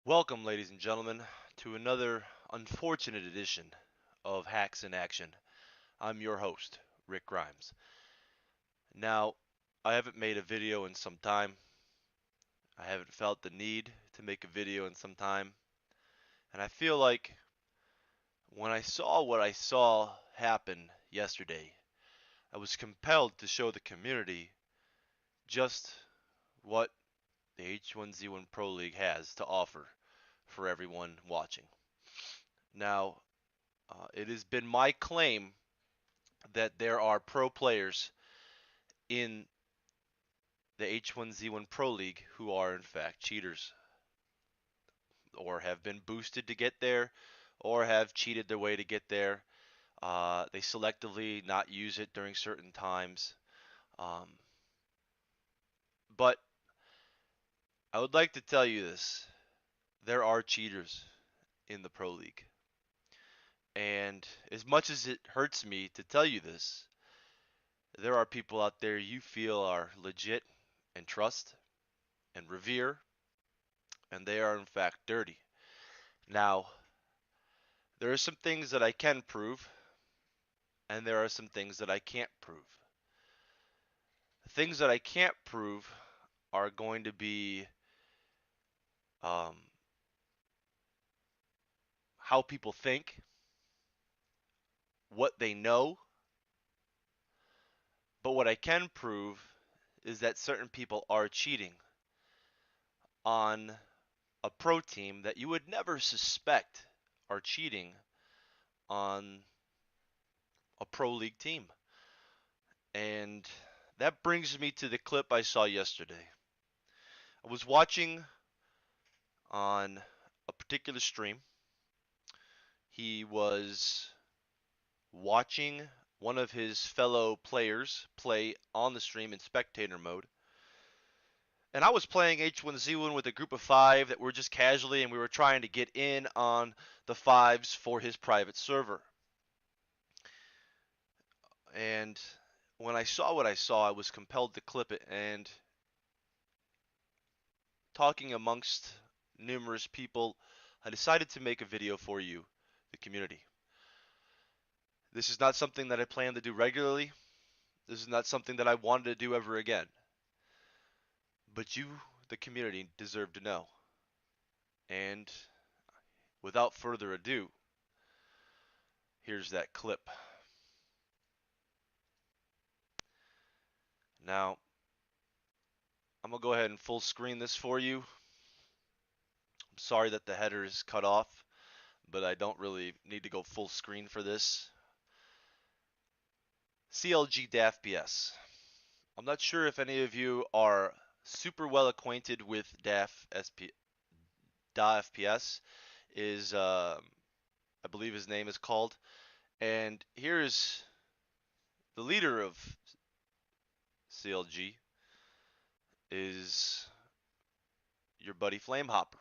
Welcome, ladies and gentlemen, to another unfortunate edition of Hacks in Action. I'm your host, Rick Grimes. Now, I haven't made a video in some time. I haven't felt the need to make a video in some time. And I feel like when I saw what I saw happen yesterday, I was compelled to show the community just what the H1Z1 Pro League has to offer for everyone watching. Now, it has been my claim that there are pro players in the H1Z1 Pro League who are in fact cheaters or have been boosted to get there or have cheated their way to get there. They selectively not use it during certain times. Um, but I would like to tell you this. There are cheaters in the Pro League. And as much as it hurts me to tell you this, there are people out there you feel are legit and trust and revere, and they are in fact dirty. Now, there are some things that I can prove, and there are some things that I can't prove. The things that I can't prove are going to be um, how people think, what they know, but what I can prove is that certain people are cheating on a pro team that you would never suspect are cheating on a pro league team. And that brings me to the clip I saw yesterday. I was watching on a particular stream. He was watching one of his fellow players play on the stream in spectator mode. And I was playing H1Z1 with a group of 5 that were just casually, and we were trying to get in on the 5s for his private server. And when I saw what I saw, I was compelled to clip it. And talking amongst numerous people, I decided to make a video for you, the community. This is not something that I plan to do regularly. This is not something that I wanted to do ever again. But you, the community, deserve to know. And without further ado, here's that clip. Now, I'm going to go ahead and full screen this for you. I'm sorry that the header is cut off, but I don't really need to go full screen for this. CLG DaFPS. I'm not sure if any of you are super well acquainted with DaFPS is I believe his name is called. And here is the leader of CLG is your buddy FLAMEHOPPER.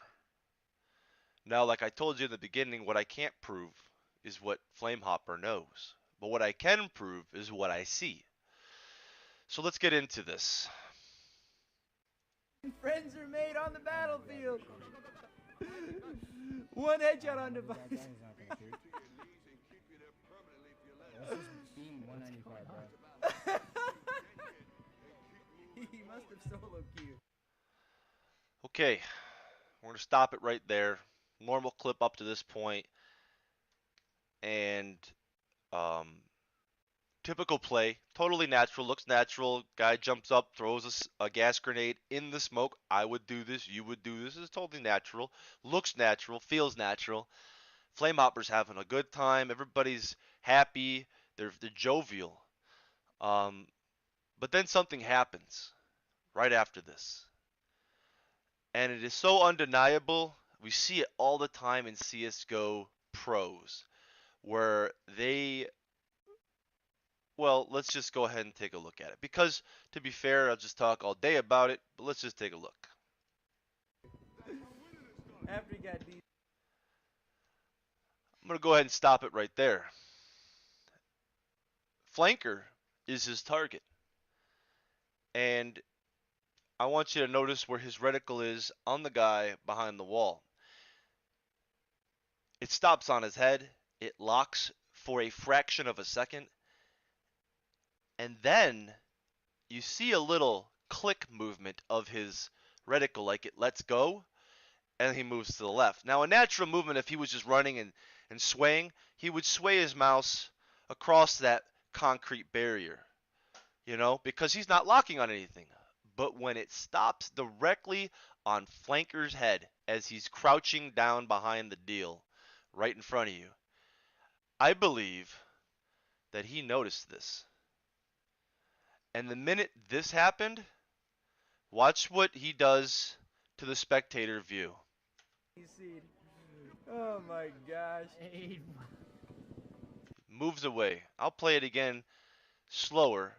Now, like I told you in the beginning, what I can't prove is what FLAMEHOPPER knows. But what I can prove is what I see. So let's get into this. Friends are made on the battlefield. One headshot on device. He must have solo queued. Okay, we're going to stop it right there. Normal clip up to this point. And typical play, totally natural, looks natural. Guy jumps up, throws a gas grenade in the smoke. I would do this, you would do this. It's totally natural, looks natural, feels natural. FLAMEHOPPER's having a good time. Everybody's happy. They're jovial. But then something happens right after this, and it is so undeniable. We see it all the time in CS:GO pros, where they well, let's just go ahead and take a look at it. Because, to be fair, I'll just talk all day about it, but let's just take a look. After he got D. I'm going to go ahead and stop it right there. Flanker is his target. And I want you to notice where his reticle is on the guy behind the wall. It stops on his head. It locks for a fraction of a second. And then you see a little click movement of his reticle, like it lets go, and he moves to the left. Now, a natural movement, if he was just running and swaying, he would sway his mouse across that concrete barrier, because he's not locking on anything. But when it stops directly on Flanker's head as he's crouching down behind the deal right in front of you, I believe that he noticed this. And the minute this happened, watch what he does to the spectator view. Oh my gosh. Moves away. I'll play it again slower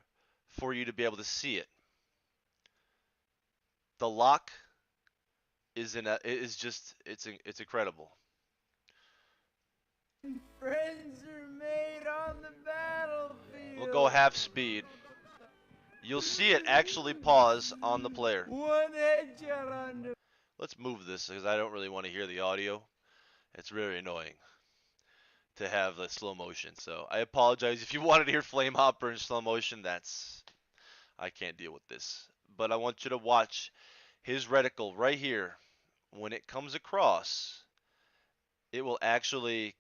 for you to be able to see it. The lock is it's incredible. Friends are made on the battlefield. We'll go half speed. You'll see it actually pause on the player. One headshot on the... Let's move this because I don't really want to hear the audio. It's really annoying to have the slow motion. So I apologize if you wanted to hear FLAMEHOPPER in slow motion. I can't deal with this. But I want you to watch his reticle right here. When it comes across, it will actually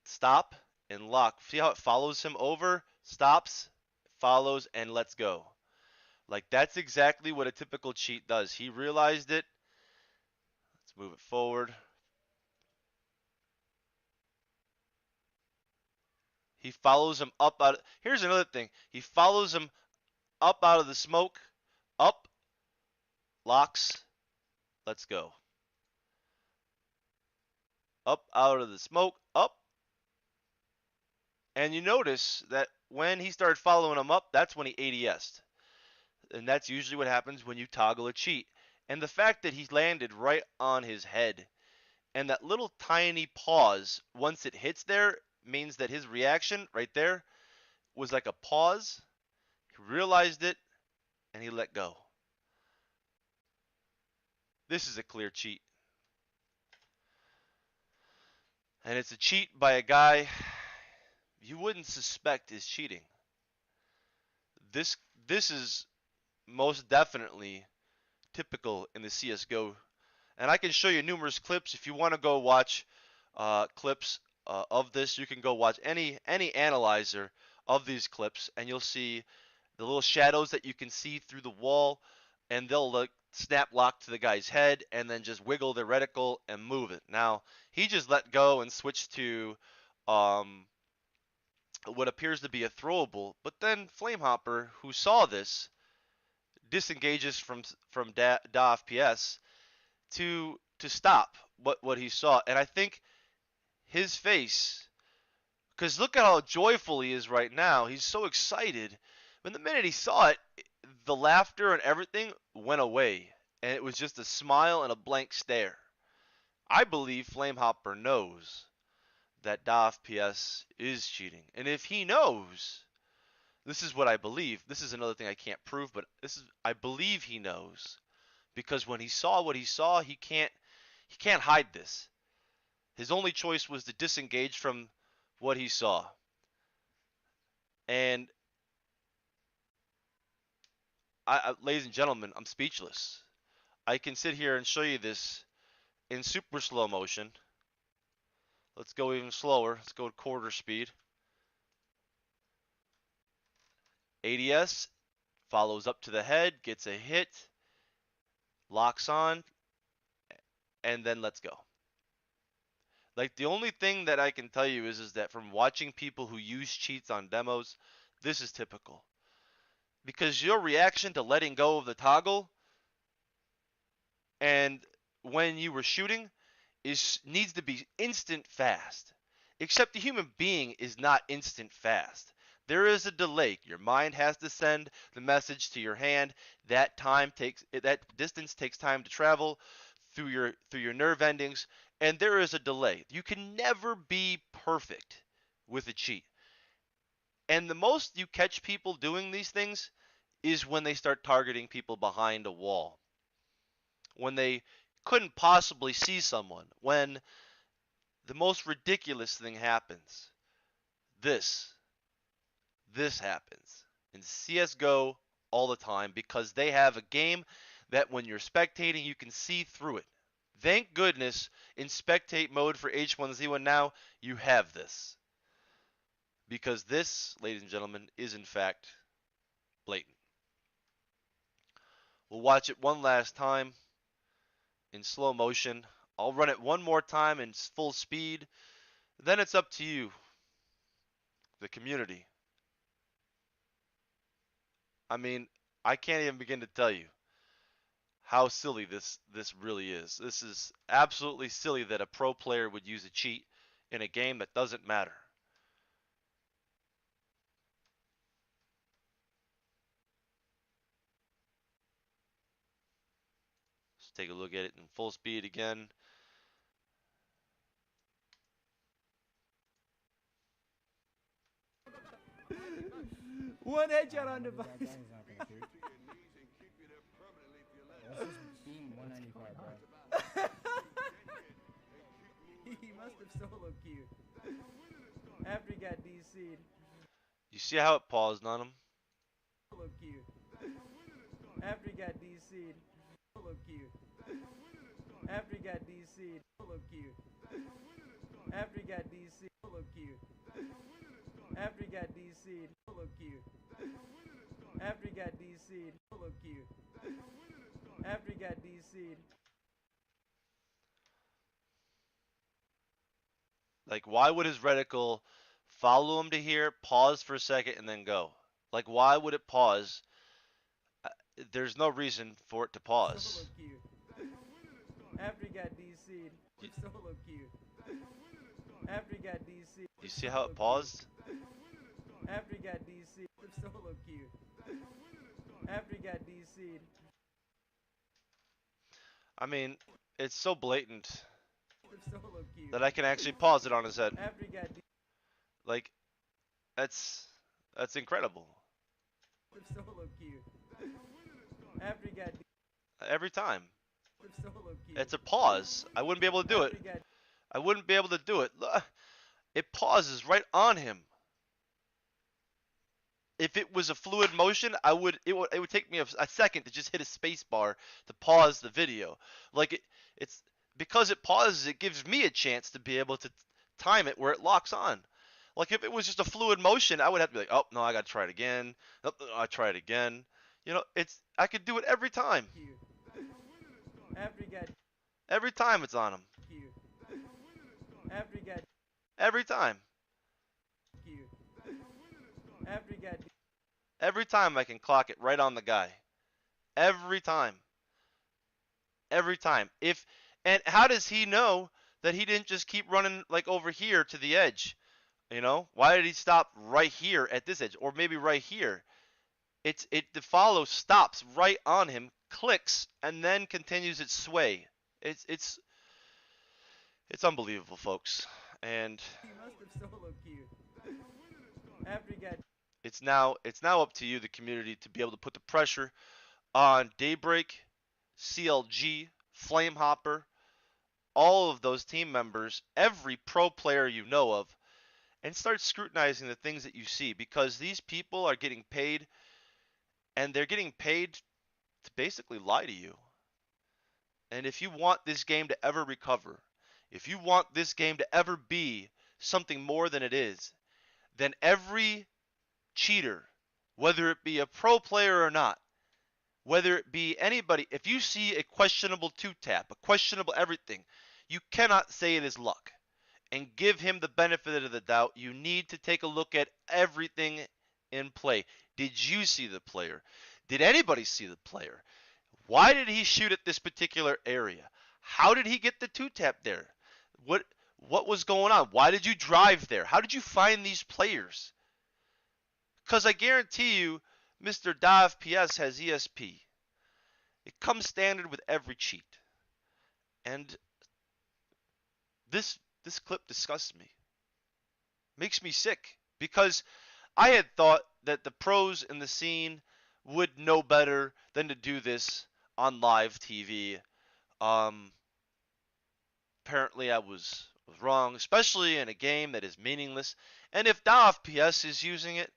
stop and lock. See how it follows him over, stops, follows, and lets go. Like, that's exactly what a typical cheat does. He realized it. Let's move it forward. He follows him up out. Here's another thing. He follows him up out of the smoke, up, locks, let's go. Up out of the smoke, up. And you notice that when he started following him up, that's when he ADS'd. And that's usually what happens when you toggle a cheat. And the fact that he landed right on his head and that little tiny pause once it hits there means that his reaction right there was like a pause. He realized it and he let go. This is a clear cheat. And it's a cheat by a guy you wouldn't suspect is cheating. This is most definitely typical in the CSGO. And I can show you numerous clips. If you want to go watch clips of this, you can go watch any analyzer of these clips, and you'll see the little shadows that you can see through the wall, and they'll snap lock to the guy's head and then just wiggle their reticle and move it. Now, he just let go and switched to what appears to be a throwable, but then FLAMEHOPPER, who saw this, disengages from DaFPS to stop what he saw. And I think his face, because look at how joyful he is right now. He's so excited. But the minute he saw it, the laughter and everything went away, and it was just a smile and a blank stare. I believe FLAMEHOPPER knows that DaFPS is cheating. And if he knows, this is what I believe. This is another thing I can't prove, but I believe he knows. Because when he saw what he saw, he can't hide this. His only choice was to disengage from what he saw. And ladies and gentlemen, I'm speechless. I can sit here and show you this in super slow motion. Let's go even slower. Let's go to quarter speed. ADS follows up to the head, gets a hit, locks on, and then let's go. Like, the only thing that I can tell you is that from watching people who use cheats on demos, this is typical. Because your reaction to letting go of the toggle and when you were shooting needs to be instant fast. Except the human being is not instant fast. There is a delay. Your mind has to send the message to your hand. That distance takes time to travel through your nerve endings, and there is a delay. You can never be perfect with a cheat. And the most you catch people doing these things is when they start targeting people behind a wall. When they couldn't possibly see someone. When the most ridiculous thing happens. This happens in CSGO all the time because they have a game that when you're spectating, you can see through it. Thank goodness in spectate mode for H1Z1 now, you have this. Because this, ladies and gentlemen, is in fact blatant. We'll watch it one last time in slow motion. I'll run it one more time in full speed. Then it's up to you, the community. I mean, I can't even begin to tell you how silly this really is. This is absolutely silly that a pro player would use a cheat in a game that doesn't matter. Let's take a look at it in full speed again. One headshot on device. He must have solo queued after he got DC'd. You see how it paused on him? Solo queued after he got DC'd. Solo queued after he got DC'd. Solo queued after he got DC'd. Solo queued after he got DC'd. Solo queued after he got DC'd. Solo queued after he got DC'd. Like, why would his reticle follow him to here, pause for a second, and then go? Like, why would it pause? There's no reason for it to pause. Solo queued after he got DC'd. Solo queued after he got DC'd. You see how it paused? After he got DC'd. Solo queued after he got DC'd. I mean, it's so blatant Solo queued that I can actually pause it on his head. after he got Like, that's incredible. solo queued after he got Every time. solo queued. It's a pause. I wouldn't be able to do it. I wouldn't be able to do it. It pauses right on him. If it was a fluid motion, it would take me a second to just hit a space bar to pause the video. Like it's because it pauses, it gives me a chance to be able to time it where it locks on. Like if it was just a fluid motion, I would have to be like, oh no, I gotta try it again. Oh, I try it again. You know, I could do it every time. After he got Every time it's on him. after he got Every time. after he got Every time I can clock it right on the guy. Every time. Every time. And how does he know that he didn't just keep running like over here to the edge? You know, why did he stop right here at this edge, or maybe right here? The follow stops right on him, clicks, and then continues its sway. It's unbelievable, folks. And he must have solo queued after he got it's now up to you, the community, to be able to put the pressure on Daybreak, CLG, FLAMEHOPPER, all of those team members, every pro player you know of, and start scrutinizing the things that you see, because these people are getting paid, and they're getting paid to basically lie to you. And if you want this game to ever recover, if you want this game to ever be something more than it is, then every cheater, whether it be a pro player or not, whether it be anybody, if you see a questionable two-tap, a questionable everything, you cannot say it is luck. And give him the benefit of the doubt. You need to take a look at everything in play. Did you see the player? Did anybody see the player? Why did he shoot at this particular area? How did he get the two-tap there? What was going on? Why did you drive there? How did you find these players? Because I guarantee you, Mr. DaFPS has ESP. It comes standard with every cheat. And this clip disgusts me. Makes me sick. Because I had thought that the pros in the scene would know better than to do this on live TV. Apparently I was was wrong, especially in a game that is meaningless. And if DaFPS is using it,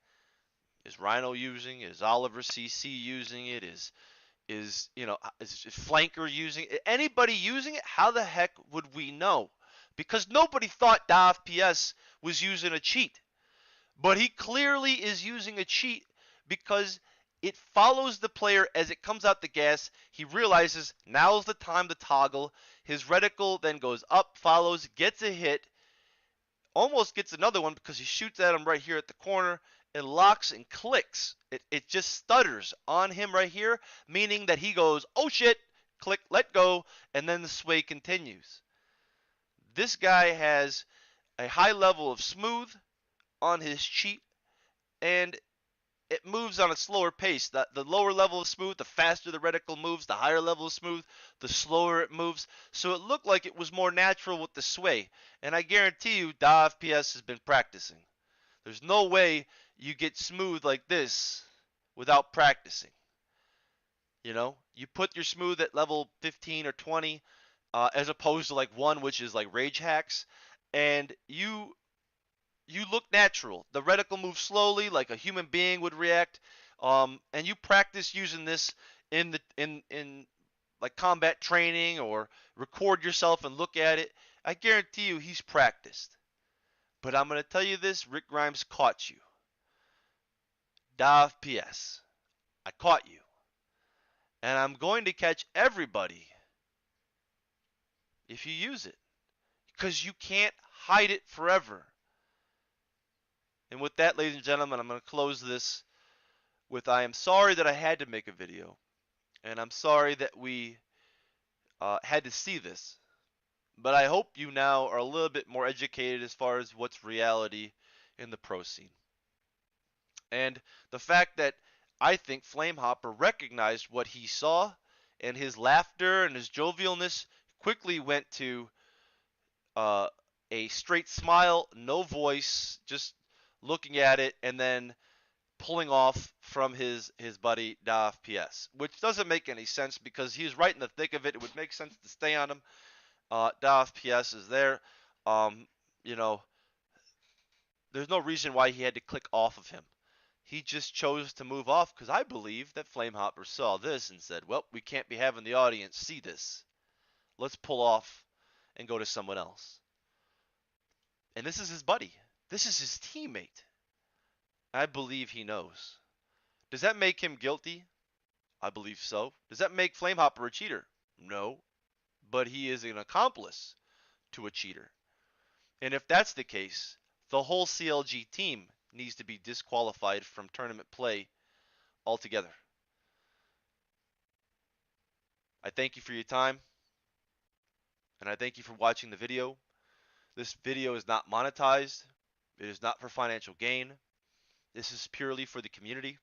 is Rhino using it? Is Oliver CC using it? Is Flanker using it? Anybody using it? How the heck would we know? Because nobody thought DaFPS was using a cheat. But he clearly is using a cheat because it follows the player as it comes out the gas. He realizes now's the time to toggle. His reticle then goes up, follows, gets a hit, almost gets another one because he shoots at him right here at the corner. It locks and clicks. It just stutters on him right here, meaning that he goes, oh shit, click, let go, and then the sway continues. This guy has a high level of smooth on his cheat, and it moves on a slower pace. The lower level of smooth, the faster the reticle moves. The higher level of smooth, the slower it moves. So it looked like it was more natural with the sway. And I guarantee you, DaFPS has been practicing. There's no way you get smooth like this without practicing. You put your smooth at level 15 or 20, as opposed to like 1, which is like rage hacks, and you look natural. The reticle moves slowly, like a human being would react. And you practice using this in like combat training, or record yourself and look at it. I guarantee you he's practiced. But I'm gonna tell you this: Rick Grimes caught you. DaFPS, I caught you, and I'm going to catch everybody if you use it, because you can't hide it forever. And with that, ladies and gentlemen, I'm going to close this with I am sorry that I had to make a video, and I'm sorry that we had to see this, but I hope you now are a little bit more educated as far as what's reality in the pro scene. And the fact that I think FLAMEHOPPER recognized what he saw, and his laughter and his jovialness quickly went to a straight smile, no voice, just looking at it, and then pulling off from his buddy DaFPS, which doesn't make any sense because he's right in the thick of it. It would make sense to stay on him. DaFPS is there. You know, there's no reason why he had to click off of him. He just chose to move off because I believe that FLAMEHOPPER saw this and said, well, we can't be having the audience see this. Let's pull off and go to someone else. And this is his buddy. This is his teammate. I believe he knows. Does that make him guilty? I believe so. Does that make FLAMEHOPPER a cheater? No. But he is an accomplice to a cheater. And if that's the case, the whole CLG team needs to be disqualified from tournament play altogether. I thank you for your time, and I thank you for watching the video. This video is not monetized. It is not for financial gain. This is purely for the community.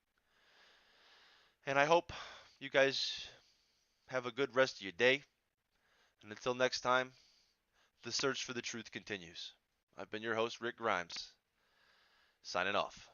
And I hope you guys have a good rest of your day. And until next time, the search for the truth continues. I've been your host, Rick Grimes, signing off.